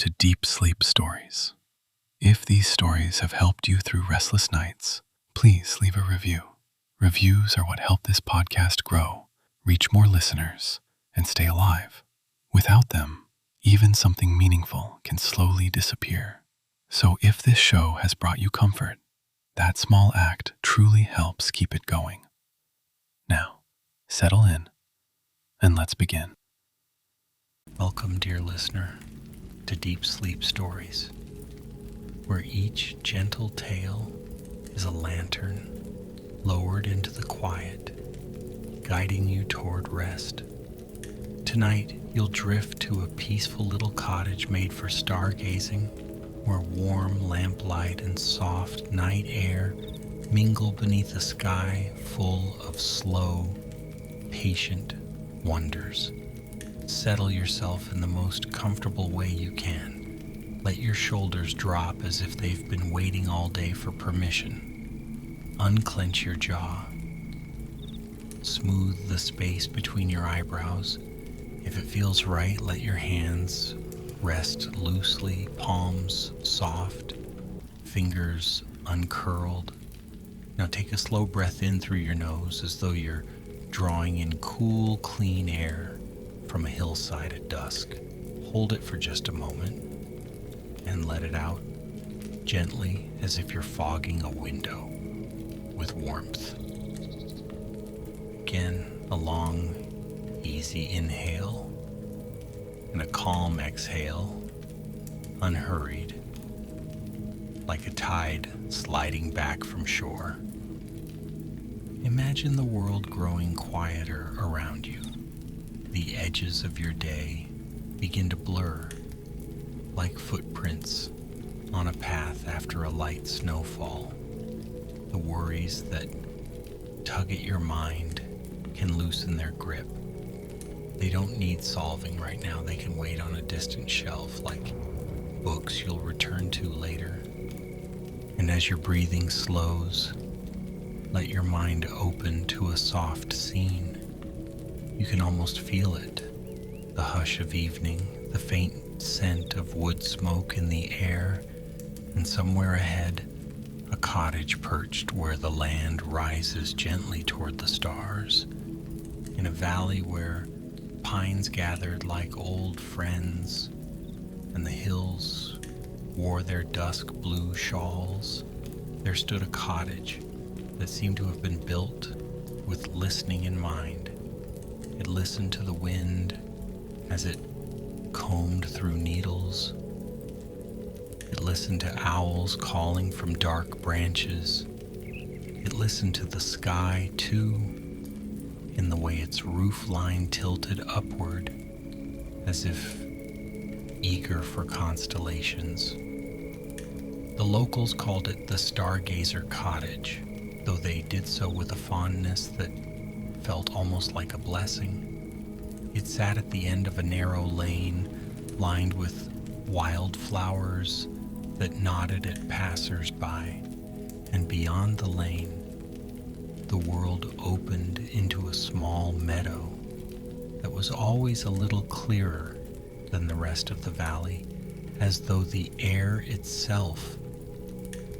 to Deep Sleep Stories. If these stories have helped you through restless nights, please leave a review. Reviews are what help this podcast grow, reach more listeners, and stay alive. Without them, even something meaningful can slowly disappear. So if this show has brought you comfort, that small act truly helps keep it going. Now, settle in, and let's begin. Welcome, dear listener, to Deep Sleep Stories, where each gentle tale is a lantern lowered into the quiet, guiding you toward rest. Tonight, you'll drift to a peaceful little cottage made for stargazing, where warm lamplight and soft night air mingle beneath a sky full of slow, patient wonders. Settle yourself in the most comfortable way you can. Let your shoulders drop as if they've been waiting all day for permission. Unclench your jaw. Smooth the space between your eyebrows. If it feels right, let your hands rest loosely, palms soft, fingers uncurled. Now take a slow breath in through your nose as though you're drawing in cool, clean air from a hillside at dusk. Hold it for just a moment and let it out gently as if you're fogging a window with warmth. Again, a long, easy inhale and a calm exhale, unhurried, like a tide sliding back from shore. Imagine the world growing quieter around you. The edges of your day begin to blur, like footprints on a path after a light snowfall. The worries that tug at your mind can loosen their grip. They don't need solving right now. They can wait on a distant shelf, like books you'll return to later. And as your breathing slows, let your mind open to a soft scene. You can almost feel it, the hush of evening, the faint scent of wood smoke in the air, and somewhere ahead, a cottage perched where the land rises gently toward the stars, in a valley where pines gathered like old friends, and the hills wore their dusk blue shawls. There stood a cottage that seemed to have been built with listening in mind. It listened to the wind as it combed through needles. It listened to owls calling from dark branches. It listened to the sky, too, in the way its roof line tilted upward, as if eager for constellations. The locals called it the Stargazer Cottage, though they did so with a fondness that felt almost like a blessing. It sat at the end of a narrow lane lined with wildflowers that nodded at passers-by, and beyond the lane, the world opened into a small meadow that was always a little clearer than the rest of the valley, as though the air itself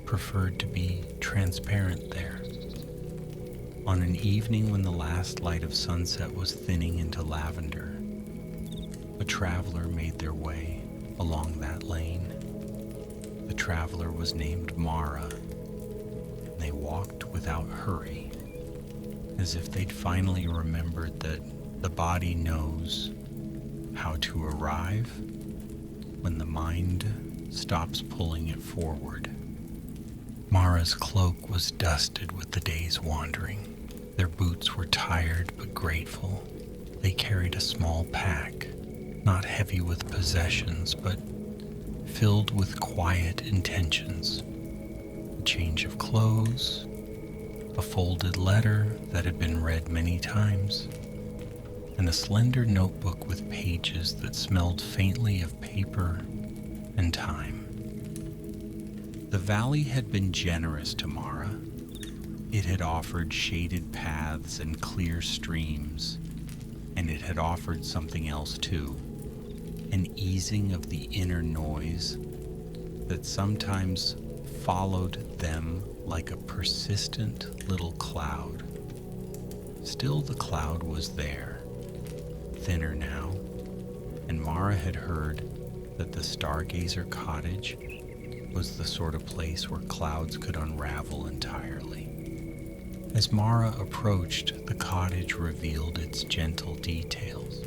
preferred to be transparent there. On an evening when the last light of sunset was thinning into lavender, a traveler made their way along that lane. The traveler was named Mara, and they walked without hurry, as if they'd finally remembered that the body knows how to arrive when the mind stops pulling it forward. Mara's cloak was dusted with the day's wandering. Their boots were tired but grateful. They carried a small pack, not heavy with possessions, but filled with quiet intentions. A change of clothes, a folded letter that had been read many times, and a slender notebook with pages that smelled faintly of paper and time. The valley had been generous to Mara. It had offered shaded paths and clear streams, and it had offered something else too, an easing of the inner noise that sometimes followed them like a persistent little cloud. Still, the cloud was there, thinner now, and Mara had heard that the Stargazer cottage was the sort of place where clouds could unravel entirely. As Mara approached, the cottage revealed its gentle details.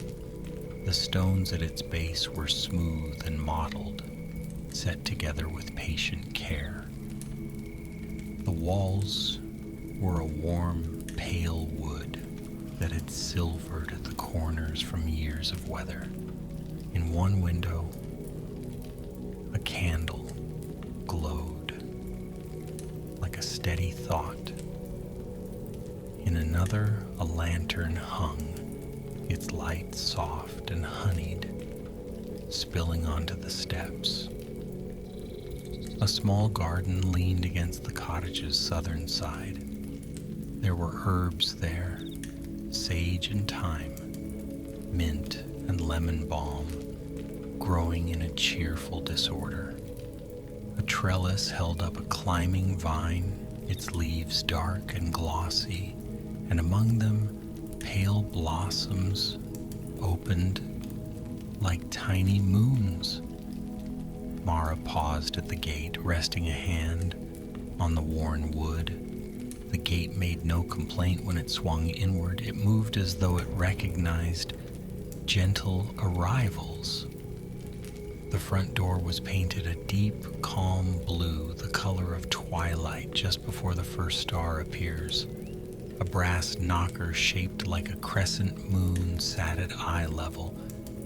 The stones at its base were smooth and mottled, set together with patient care. The walls were a warm, pale wood that had silvered at the corners from years of weather. In one window, a candle glowed like a steady thought. In another, a lantern hung, its light soft and honeyed, spilling onto the steps. A small garden leaned against the cottage's southern side. There were herbs there, sage and thyme, mint and lemon balm, growing in a cheerful disorder. A trellis held up a climbing vine, its leaves dark and glossy, and among them pale blossoms opened like tiny moons. Mara paused at the gate, resting a hand on the worn wood. The gate made no complaint when it swung inward. It moved as though it recognized gentle arrivals. The front door was painted a deep, calm blue, the color of twilight just before the first star appears. A brass knocker shaped like a crescent moon sat at eye level,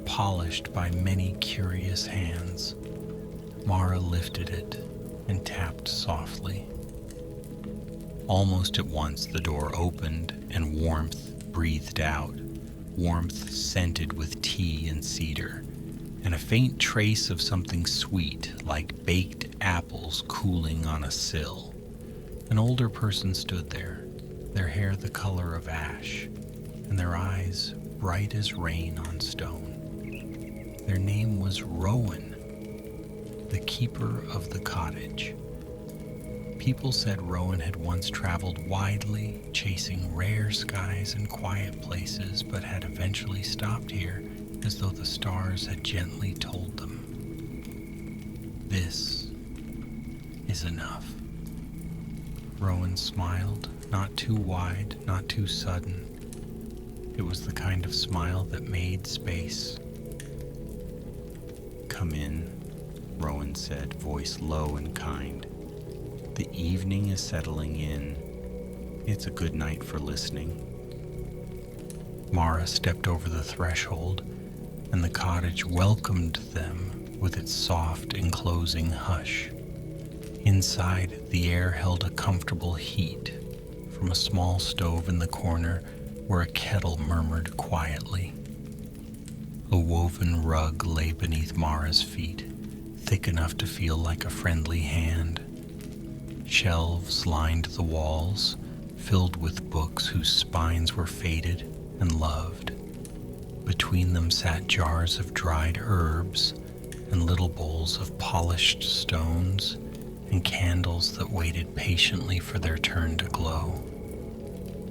polished by many curious hands. Mara lifted it and tapped softly. Almost at once the door opened and warmth breathed out, warmth scented with tea and cedar, and a faint trace of something sweet like baked apples cooling on a sill. An older person stood there, their hair the color of ash, and their eyes bright as rain on stone. Their name was Rowan, the keeper of the cottage. People said Rowan had once traveled widely, chasing rare skies and quiet places, but had eventually stopped here as though the stars had gently told them, "This is enough." Rowan smiled, not too wide, not too sudden. It was the kind of smile that made space. "Come in," Rowan said, voice low and kind. "The evening is settling in. It's a good night for listening." Mara stepped over the threshold, and the cottage welcomed them with its soft, enclosing hush. Inside, the air held a comfortable heat from a small stove in the corner where a kettle murmured quietly. A woven rug lay beneath Mara's feet, thick enough to feel like a friendly hand. Shelves lined the walls, filled with books whose spines were faded and loved. Between them sat jars of dried herbs and little bowls of polished stones and candles that waited patiently for their turn to glow.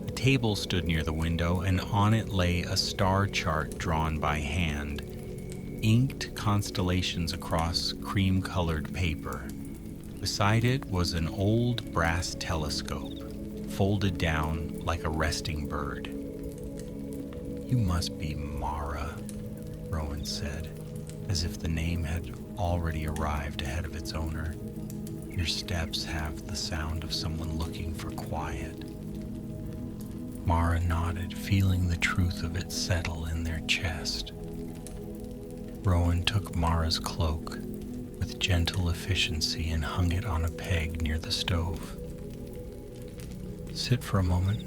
A table stood near the window, and on it lay a star chart drawn by hand, inked constellations across cream-colored paper. Beside it was an old brass telescope, folded down like a resting bird. "You must be Mara," Rowan said, as if the name had already arrived ahead of its owner. "Your steps have the sound of someone looking for quiet." Mara nodded, feeling the truth of it settle in their chest. Rowan took Mara's cloak with gentle efficiency and hung it on a peg near the stove. "Sit for a moment.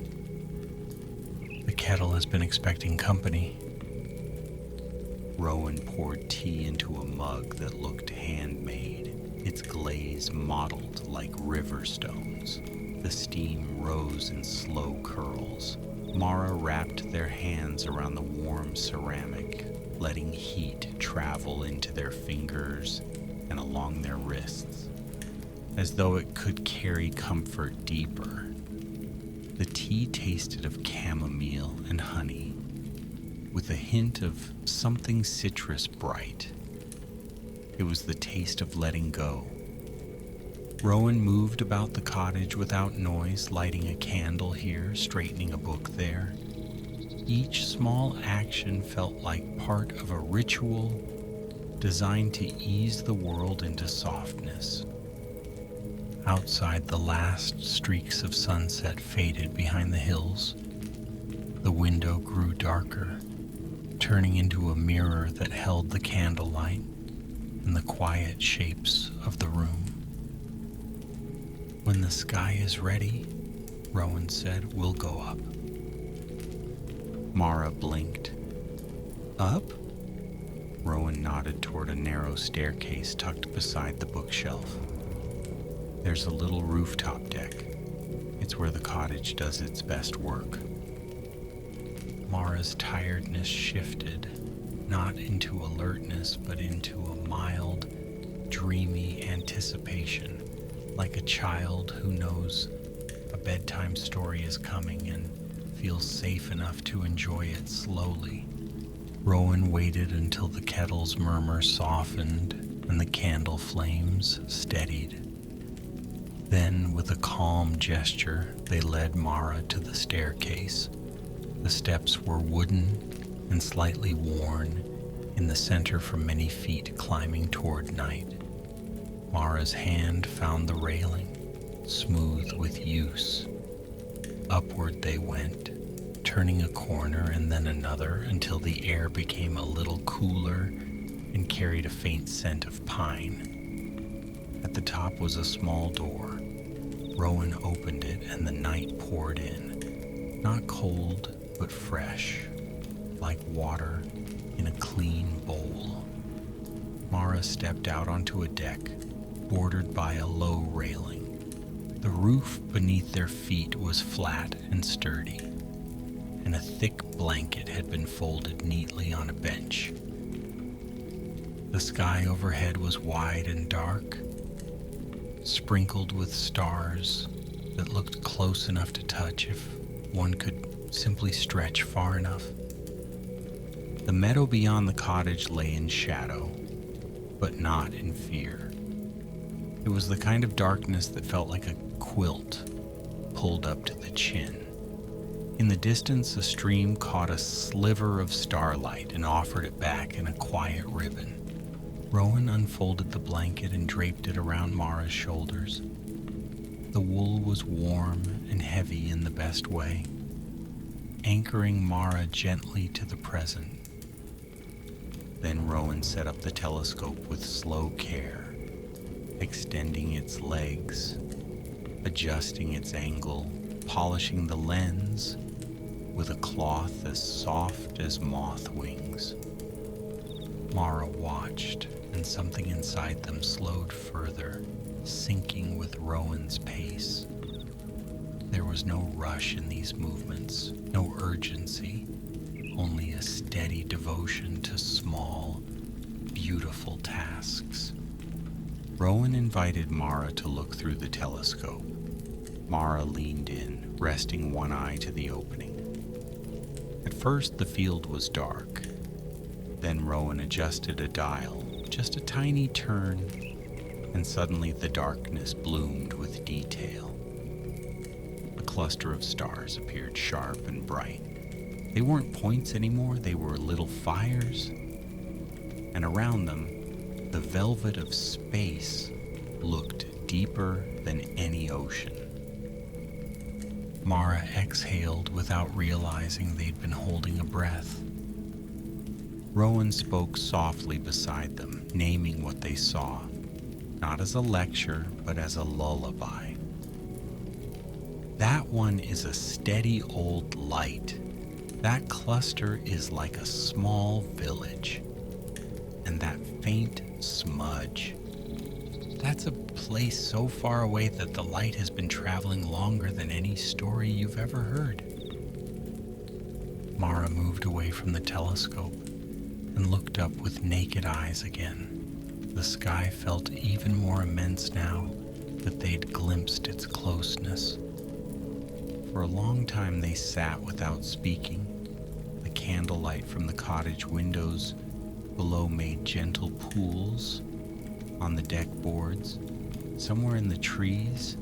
The kettle has been expecting company." Rowan poured tea into a mug that looked handmade, its glaze mottled like river stones. The steam rose in slow curls. Mara wrapped their hands around the warm ceramic, letting heat travel into their fingers and along their wrists, as though it could carry comfort deeper. The tea tasted of chamomile and honey, with a hint of something citrus bright. It was the taste of letting go. Rowan moved about the cottage without noise, lighting a candle here, straightening a book there. Each small action felt like part of a ritual designed to ease the world into softness. Outside, the last streaks of sunset faded behind the hills. The window grew darker, turning into a mirror that held the candlelight and the quiet shapes of the room. "When the sky is ready," Rowan said, "we'll go up." Mara blinked. "Up?" Rowan nodded toward a narrow staircase tucked beside the bookshelf. "There's a little rooftop deck. It's where the cottage does its best work." Mara's tiredness shifted, not into alertness, but into a mild, dreamy anticipation, like a child who knows a bedtime story is coming and feels safe enough to enjoy it slowly. Rowan waited until the kettle's murmur softened and the candle flames steadied. Then, with a calm gesture, they led Mara to the staircase. The steps were wooden and slightly worn, in the center for many feet climbing toward night. Mara's hand found the railing, smooth with use. Upward they went, turning a corner and then another until the air became a little cooler and carried a faint scent of pine. At the top was a small door. Rowan opened it and the night poured in, not cold but fresh, like water in a clean bowl. Mara stepped out onto a deck, bordered by a low railing. The roof beneath their feet was flat and sturdy, and a thick blanket had been folded neatly on a bench. The sky overhead was wide and dark, sprinkled with stars that looked close enough to touch if one could simply stretch far enough. The meadow beyond the cottage lay in shadow, but not in fear. It was the kind of darkness that felt like a quilt pulled up to the chin. In the distance, a stream caught a sliver of starlight and offered it back in a quiet ribbon. Rowan unfolded the blanket and draped it around Mara's shoulders. The wool was warm and heavy in the best way, anchoring Mara gently to the present. Then Rowan set up the telescope with slow care, extending its legs, adjusting its angle, polishing the lens with a cloth as soft as moth wings. Mara watched, and something inside them slowed further, sinking with Rowan's pace. There was no rush in these movements, no urgency, only a steady devotion to small, beautiful tasks. Rowan invited Mara to look through the telescope. Mara leaned in, resting one eye to the opening. At first, the field was dark. Then Rowan adjusted a dial, just a tiny turn, and suddenly the darkness bloomed with detail. A cluster of stars appeared sharp and bright. They weren't points anymore, they were little fires. And around them, the velvet of space looked deeper than any ocean. Mara exhaled without realizing they'd been holding a breath. Rowan spoke softly beside them, naming what they saw, not as a lecture, but as a lullaby. "That one is a steady old light. That cluster is like a small village. And that faint smudge, that's a place so far away that the light has been traveling longer than any story you've ever heard." Mara moved away from the telescope and looked up with naked eyes again. The sky felt even more immense now that they'd glimpsed its closeness. For a long time they sat without speaking. The candlelight from the cottage windows below made gentle pools on the deck boards. Somewhere in the trees,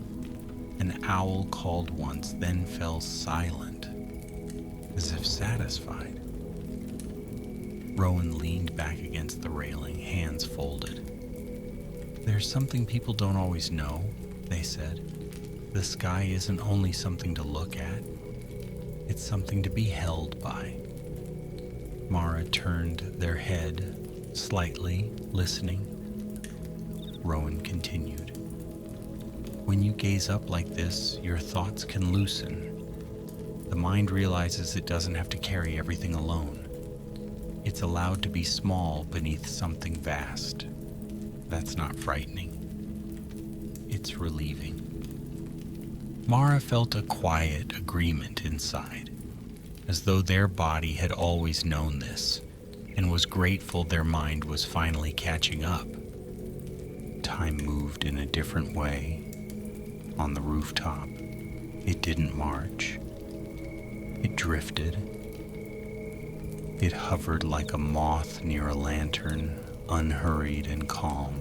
an owl called once, then fell silent, as if satisfied. Rowan leaned back against the railing, hands folded. "There's something people don't always know," they said. "The sky isn't only something to look at, it's something to be held by." Mara turned their head slightly, listening. Rowan continued. "When you gaze up like this, your thoughts can loosen. The mind realizes it doesn't have to carry everything alone. It's allowed to be small beneath something vast. That's not frightening. It's relieving." Mara felt a quiet agreement inside, as though their body had always known this, and was grateful their mind was finally catching up. Time moved in a different way. On the rooftop, it didn't march. It drifted. It hovered like a moth near a lantern, unhurried and calm.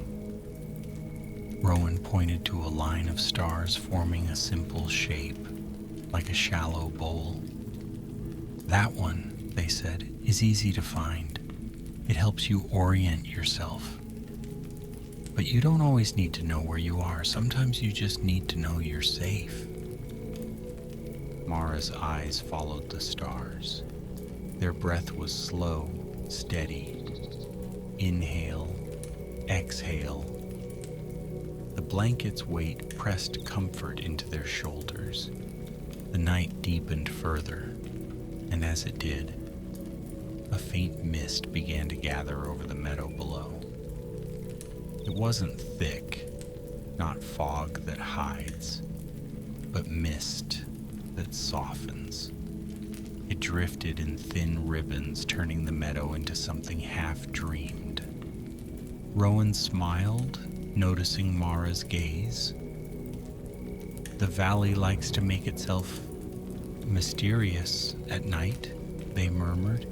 Rowan pointed to a line of stars forming a simple shape, like a shallow bowl. "That one," they said, "is easy to find. It helps you orient yourself. But you don't always need to know where you are. Sometimes you just need to know you're safe." Mara's eyes followed the stars. Their breath was slow, steady. Inhale, exhale. The blanket's weight pressed comfort into their shoulders. The night deepened further, and as it did, a faint mist began to gather over the meadow below. It wasn't thick, not fog that hides, but mist that softens. It drifted in thin ribbons, turning the meadow into something half-dreamed. Rowan smiled, noticing Mara's gaze. "The valley likes to make itself mysterious at night," they murmured.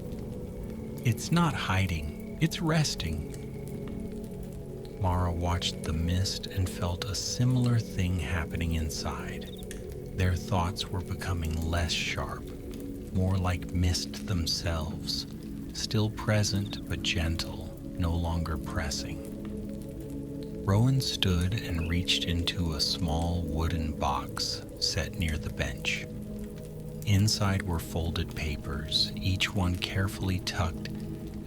"It's not hiding, it's resting." Mara watched the mist and felt a similar thing happening inside. Their thoughts were becoming less sharp, more like mist themselves, still present but gentle, no longer pressing. Rowan stood and reached into a small wooden box set near the bench. Inside were folded papers, each one carefully tucked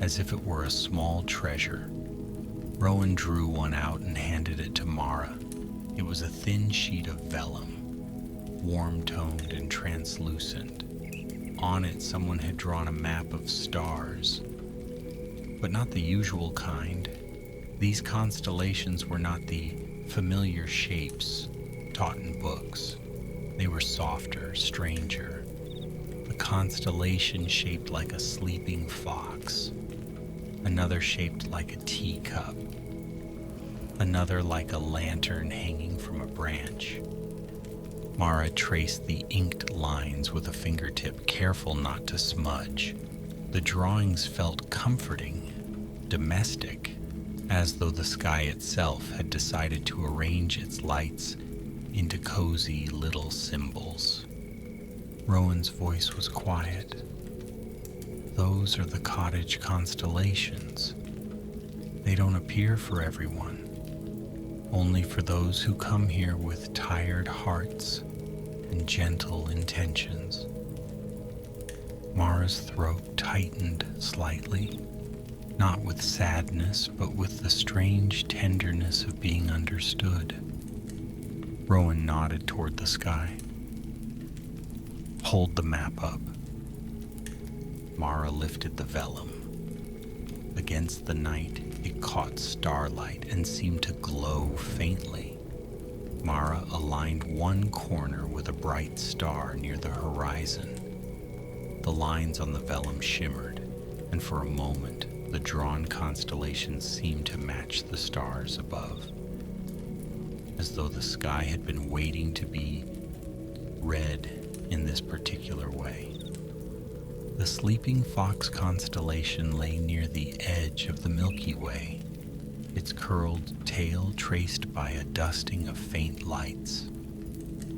as if it were a small treasure. Rowan drew one out and handed it to Mara. It was a thin sheet of vellum, warm-toned and translucent. On it, someone had drawn a map of stars, but not the usual kind. These constellations were not the familiar shapes taught in books. They were softer, stranger. A constellation shaped like a sleeping fox, another shaped like a teacup, another like a lantern hanging from a branch. Mara traced the inked lines with a fingertip, careful not to smudge. The drawings felt comforting, domestic, as though the sky itself had decided to arrange its lights into cozy little symbols. Rowan's voice was quiet. "Those are the cottage constellations. They don't appear for everyone, only for those who come here with tired hearts and gentle intentions." Mara's throat tightened slightly, not with sadness, but with the strange tenderness of being understood. Rowan nodded toward the sky. "Hold the map up." Mara lifted the vellum. Against the night, it caught starlight and seemed to glow faintly. Mara aligned one corner with a bright star near the horizon. The lines on the vellum shimmered, and for a moment, the drawn constellations seemed to match the stars above, as though the sky had been waiting to be read in this particular way. The sleeping fox constellation lay near the edge of the Milky Way, its curled tail traced by a dusting of faint lights.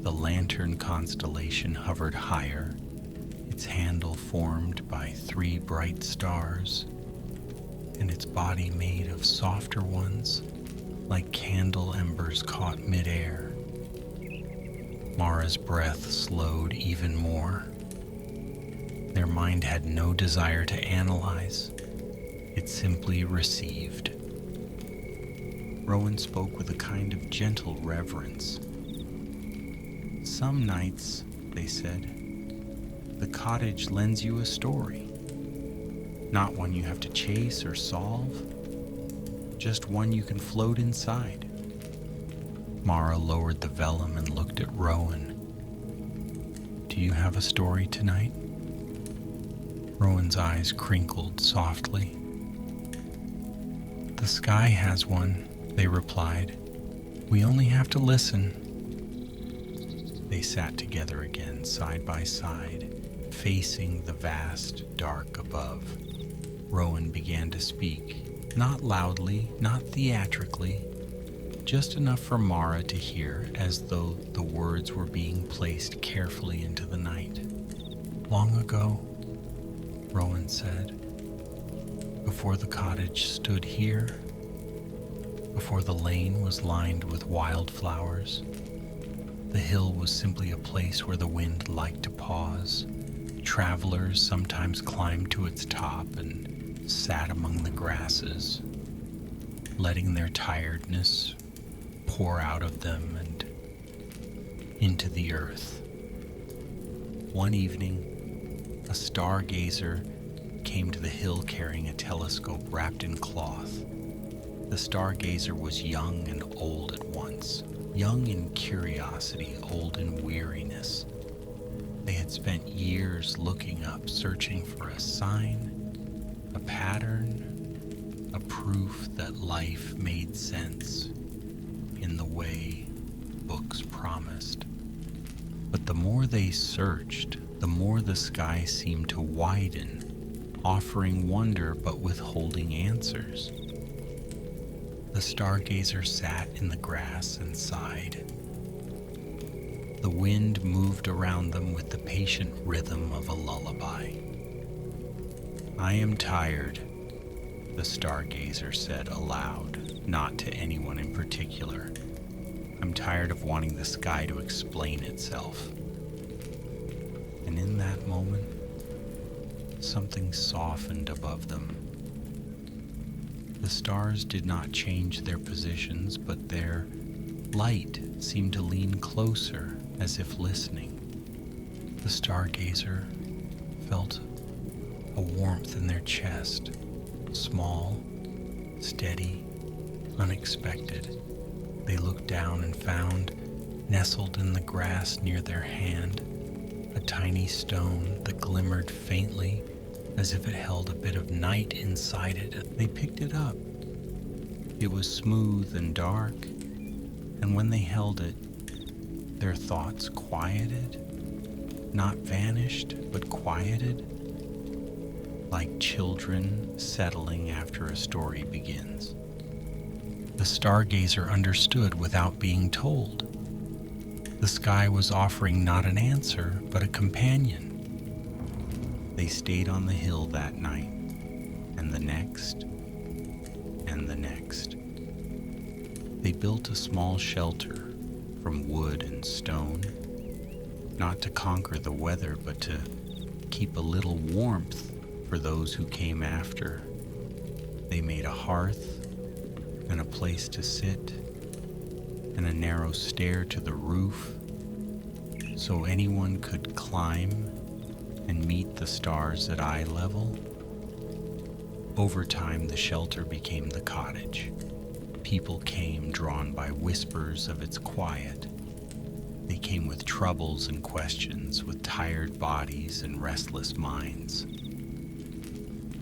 The lantern constellation hovered higher, its handle formed by 3 bright stars, and its body made of softer ones, like candle embers caught midair. Mara's breath slowed even more. Their mind had no desire to analyze. It simply received. Rowan spoke with a kind of gentle reverence. Some nights, they said, the cottage lends you a story. Not one you have to chase or solve, just one you can float inside. Mara lowered the vellum and looked at Rowan. Do you have a story tonight? Rowan's eyes crinkled softly. The sky has one, they replied. We only have to listen. They sat together again, side by side, facing the vast dark above. Rowan began to speak, not loudly, not theatrically, just enough for Mara to hear, as though the words were being placed carefully into the night. Long ago, Rowan said, before the cottage stood here, before the lane was lined with wildflowers, the hill was simply a place where the wind liked to pause. Travelers sometimes climbed to its top and sat among the grasses, letting their tiredness pour out of them and into the earth. One evening, a stargazer came to the hill carrying a telescope wrapped in cloth. The stargazer was young and old at once, young in curiosity, old in weariness. They had spent years looking up, searching for a sign, a pattern, a proof that life made sense in the way books promised. But the more they searched, the more the sky seemed to widen, offering wonder but withholding answers. The stargazer sat in the grass and sighed. The wind moved around them with the patient rhythm of a lullaby. I am tired, the stargazer said aloud, not to anyone in particular. I'm tired of wanting the sky to explain itself. And in that moment, something softened above them. The stars did not change their positions, but their light seemed to lean closer, as if listening. The stargazer felt a warmth in their chest, small, steady, unexpected. They looked down and found, nestled in the grass near their hand, a tiny stone that glimmered faintly as if it held a bit of night inside it. They picked it up. It was smooth and dark, and when they held it, their thoughts quieted, not vanished, but quieted, like children settling after a story begins. The stargazer understood without being told. The sky was offering not an answer, but a companion. They stayed on the hill that night, and the next, and the next. They built a small shelter from wood and stone, not to conquer the weather, but to keep a little warmth for those who came after. They made a hearth and a place to sit and a narrow stair to the roof so anyone could climb and meet the stars at eye level. Over time, the shelter became the cottage. People came drawn by whispers of its quiet. They came with troubles and questions, with tired bodies and restless minds.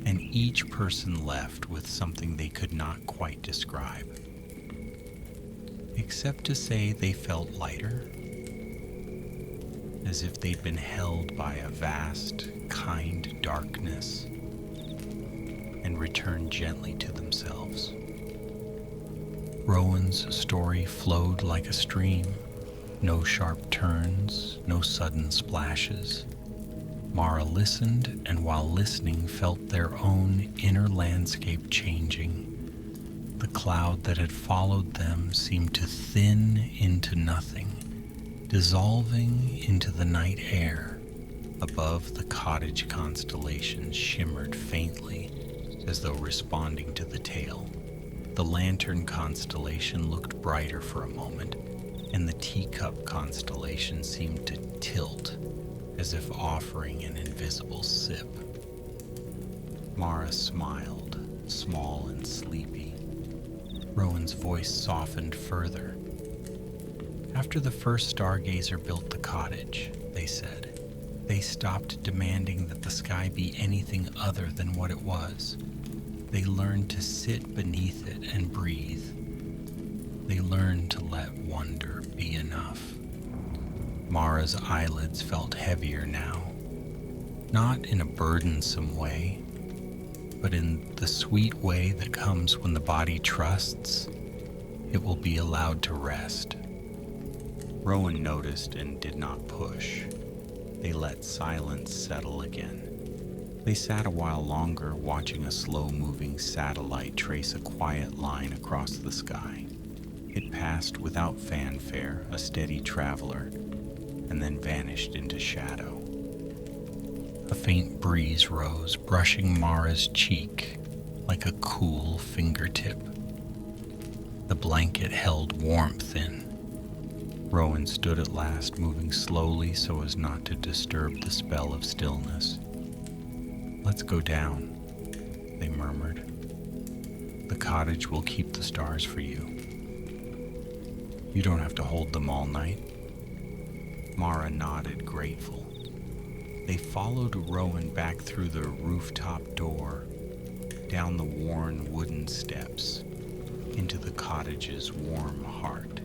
and each person left with something they could not quite describe, except to say they felt lighter, as if they'd been held by a vast, kind darkness and returned gently to themselves. Rowan's story flowed like a stream, no sharp turns, no sudden splashes. Mara listened, and while listening felt their own inner landscape changing. The cloud that had followed them seemed to thin into nothing, dissolving into the night air. Above, the Cottage constellation shimmered faintly, as though responding to the tale. The Lantern constellation looked brighter for a moment, and the Teacup constellation seemed to tilt, as if offering an invisible sip. Mara smiled, small and sleepy. Rowan's voice softened further. After the first Stargazer built the Cottage, they said, they stopped demanding that the sky be anything other than what it was. They learned to sit beneath it and breathe. They learned to let wonder be enough. Mara's eyelids felt heavier now, not in a burdensome way, but in the sweet way that comes when the body trusts it will be allowed to rest. Rowan noticed and did not push. They let silence settle again. They sat a while longer, watching a slow-moving satellite trace a quiet line across the sky. It passed without fanfare, a steady traveler, and then vanished into shadow. A faint breeze rose, brushing Mara's cheek like a cool fingertip. The blanket held warmth in. Rowan stood at last, moving slowly so as not to disturb the spell of stillness. "Let's go down," they murmured. "The Cottage will keep the stars for you. You don't have to hold them all night." Mara nodded, grateful. They followed Rowan back through the rooftop door, down the worn wooden steps, into the Cottage's warm heart.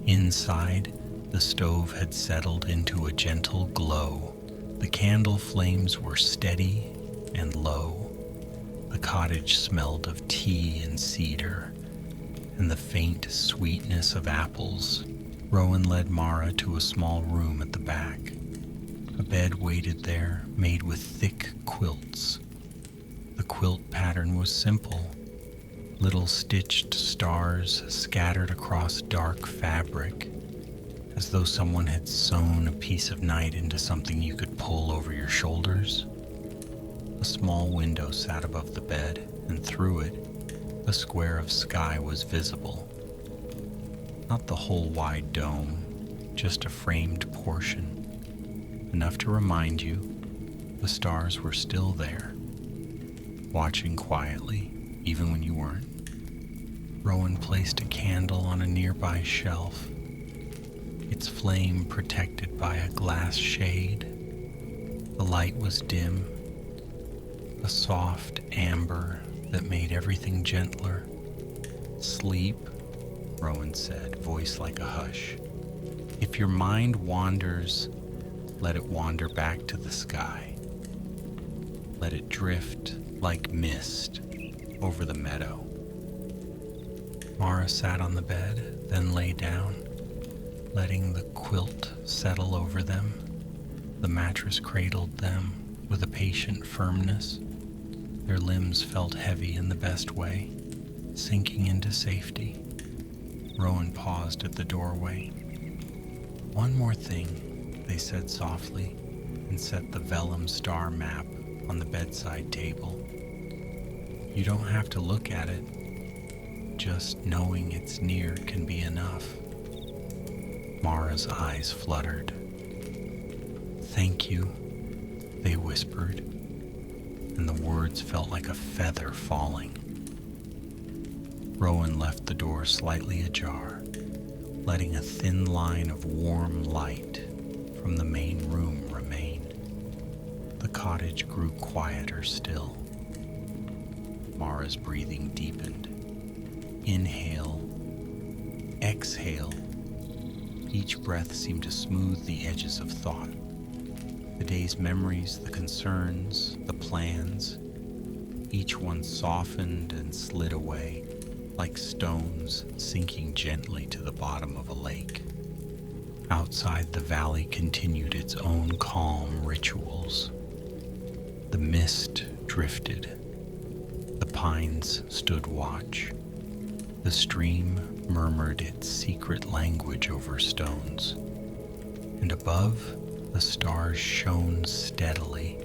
Inside, the stove had settled into a gentle glow. The candle flames were steady and low. The Cottage smelled of tea and cedar, and the faint sweetness of apples. Rowan led Mara to a small room at the back. A bed waited there, made with thick quilts. The quilt pattern was simple, little stitched stars scattered across dark fabric, as though someone had sewn a piece of night into something you could pull over your shoulders. A small window sat above the bed, and through it, a square of sky was visible. Not the whole wide dome, just a framed portion, enough to remind you the stars were still there, watching quietly, even when you weren't. Rowan placed a candle on a nearby shelf, its flame protected by a glass shade. The light was dim, a soft amber that made everything gentler. "Sleep," Rowan said, voice like a hush. "If your mind wanders, let it wander back to the sky. Let it drift like mist over the meadow." Mara sat on the bed, then lay down, letting the quilt settle over them. The mattress cradled them with a patient firmness. Their limbs felt heavy in the best way, sinking into safety. Rowan paused at the doorway. "One more thing," they said softly, and set the vellum star map on the bedside table. "You don't have to look at it. Just knowing it's near can be enough." Mara's eyes fluttered. "Thank you," they whispered, and the words felt like a feather falling. Rowan left the door slightly ajar, letting a thin line of warm light from the main room remain. The Cottage grew quieter still, Mara's breathing deepened. Inhale, exhale. Each breath seemed to smooth the edges of thought. The day's memories, the concerns, the plans, each one softened and slid away like stones sinking gently to the bottom of a lake. Outside, the valley continued its own calm rituals. The mist drifted. The pines stood watch. The stream murmured its secret language over stones. And above, the stars shone steadily,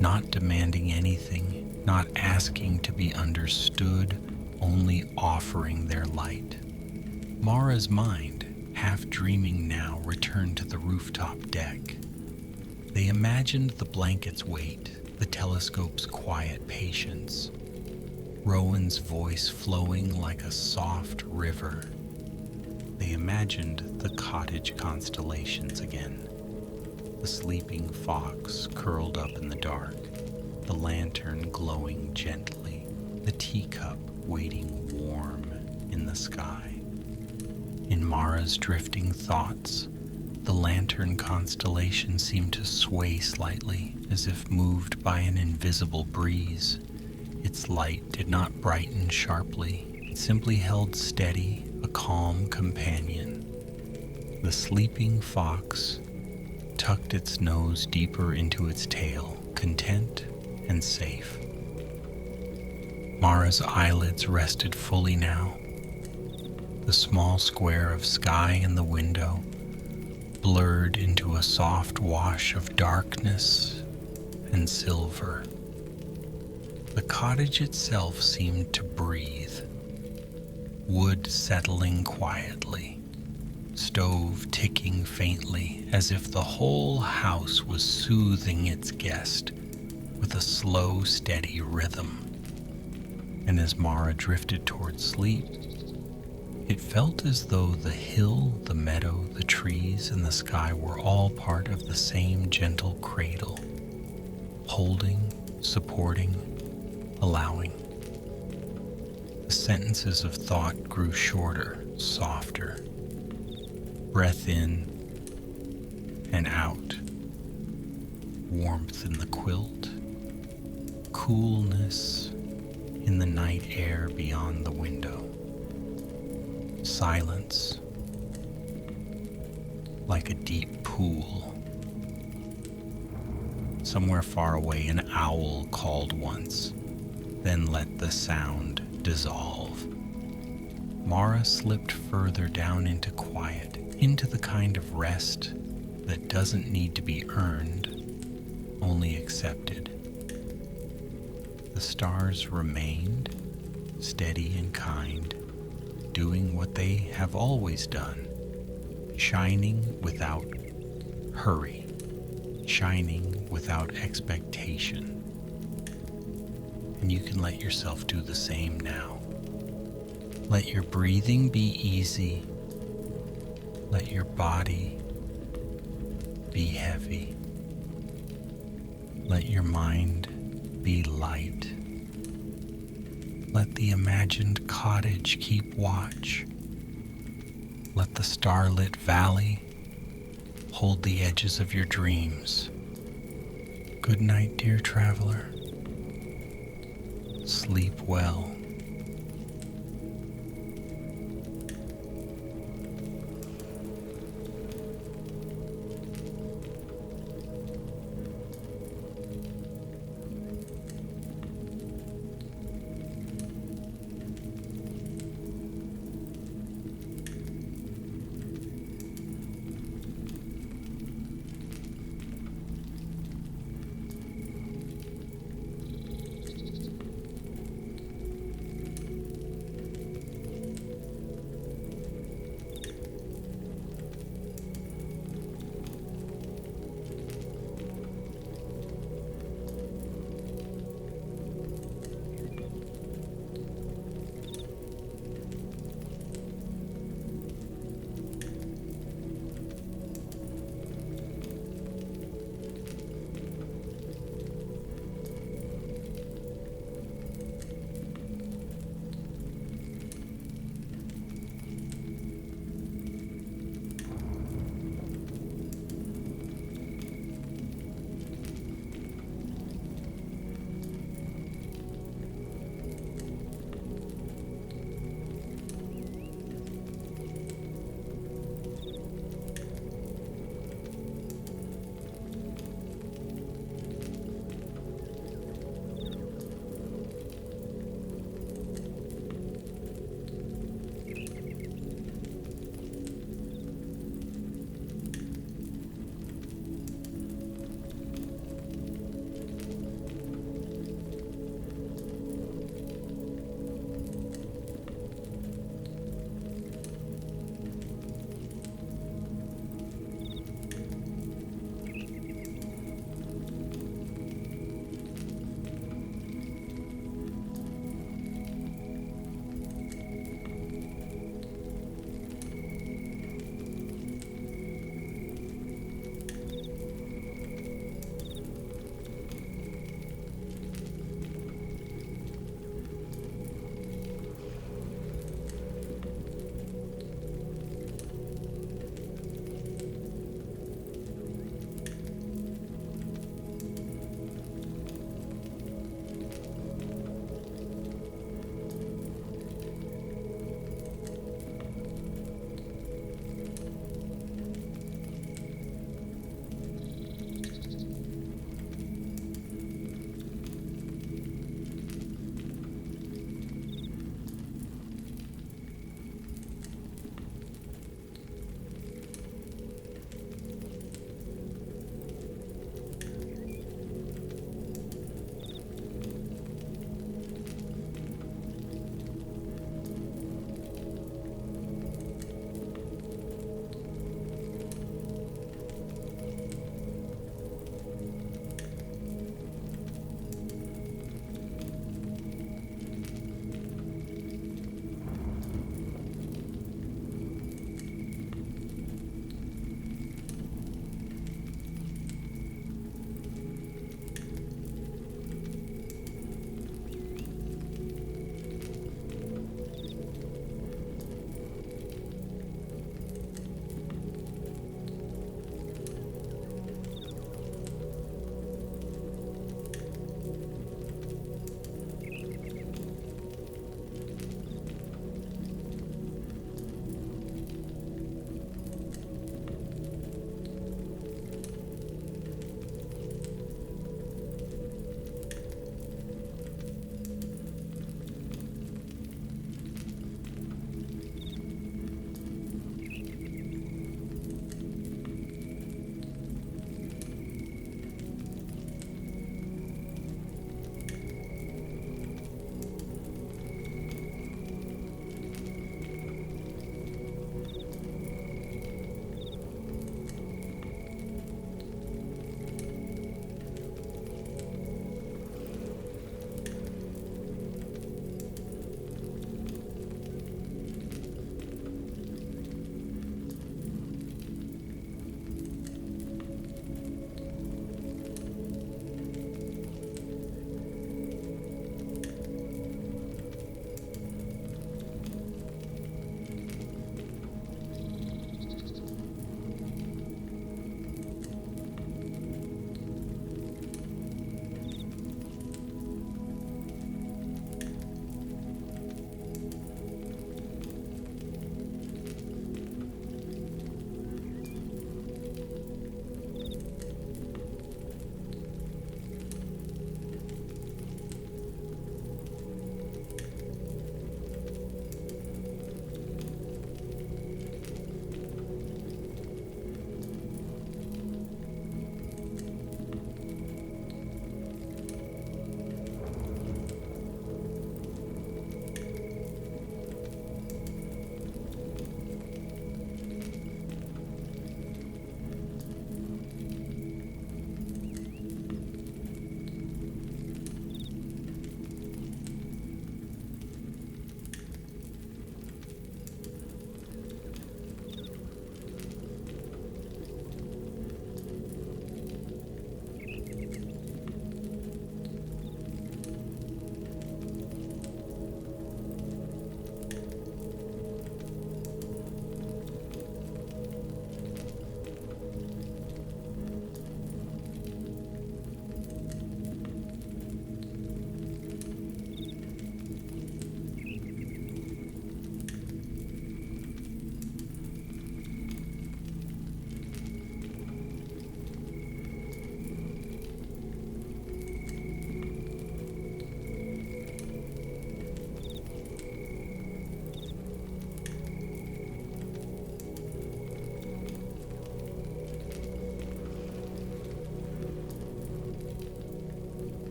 not demanding anything, not asking to be understood, only offering their light. Mara's mind, half dreaming now, returned to the rooftop deck. They imagined the blanket's weight, the telescope's quiet patience, Rowan's voice flowing like a soft river. They imagined the cottage constellations again. The sleeping fox curled up in the dark, the lantern glowing gently, the teacup waiting warm in the sky. In Mara's drifting thoughts, the lantern constellation seemed to sway slightly, as if moved by an invisible breeze. Its light did not brighten sharply, it simply held steady, a calm companion. The sleeping fox tucked its nose deeper into its tail, content and safe. Mara's eyelids rested fully now. The small square of sky in the window blurred into a soft wash of darkness and silver. The cottage itself seemed to breathe, wood settling quietly, stove ticking faintly, as if the whole house was soothing its guest with a slow, steady rhythm. And as Mara drifted toward sleep, it felt as though the hill, the meadow, the trees, and the sky were all part of the same gentle cradle, holding, supporting, allowing. The sentences of thought grew shorter, softer. Breath in and out. Warmth in the quilt. Coolness in the night air beyond the window. Silence like a deep pool. Somewhere far away, an owl called once, then let the sound dissolve. Mara slipped further down into quiet, into the kind of rest that doesn't need to be earned, only accepted. The stars remained, steady and kind, doing what they have always done, shining without hurry, shining without expectation. And you can let yourself do the same now. Let your breathing be easy. Let your body be heavy. Let your mind be light. Let the imagined cottage keep watch. Let the starlit valley hold the edges of your dreams. Good night, dear traveler. Sleep well.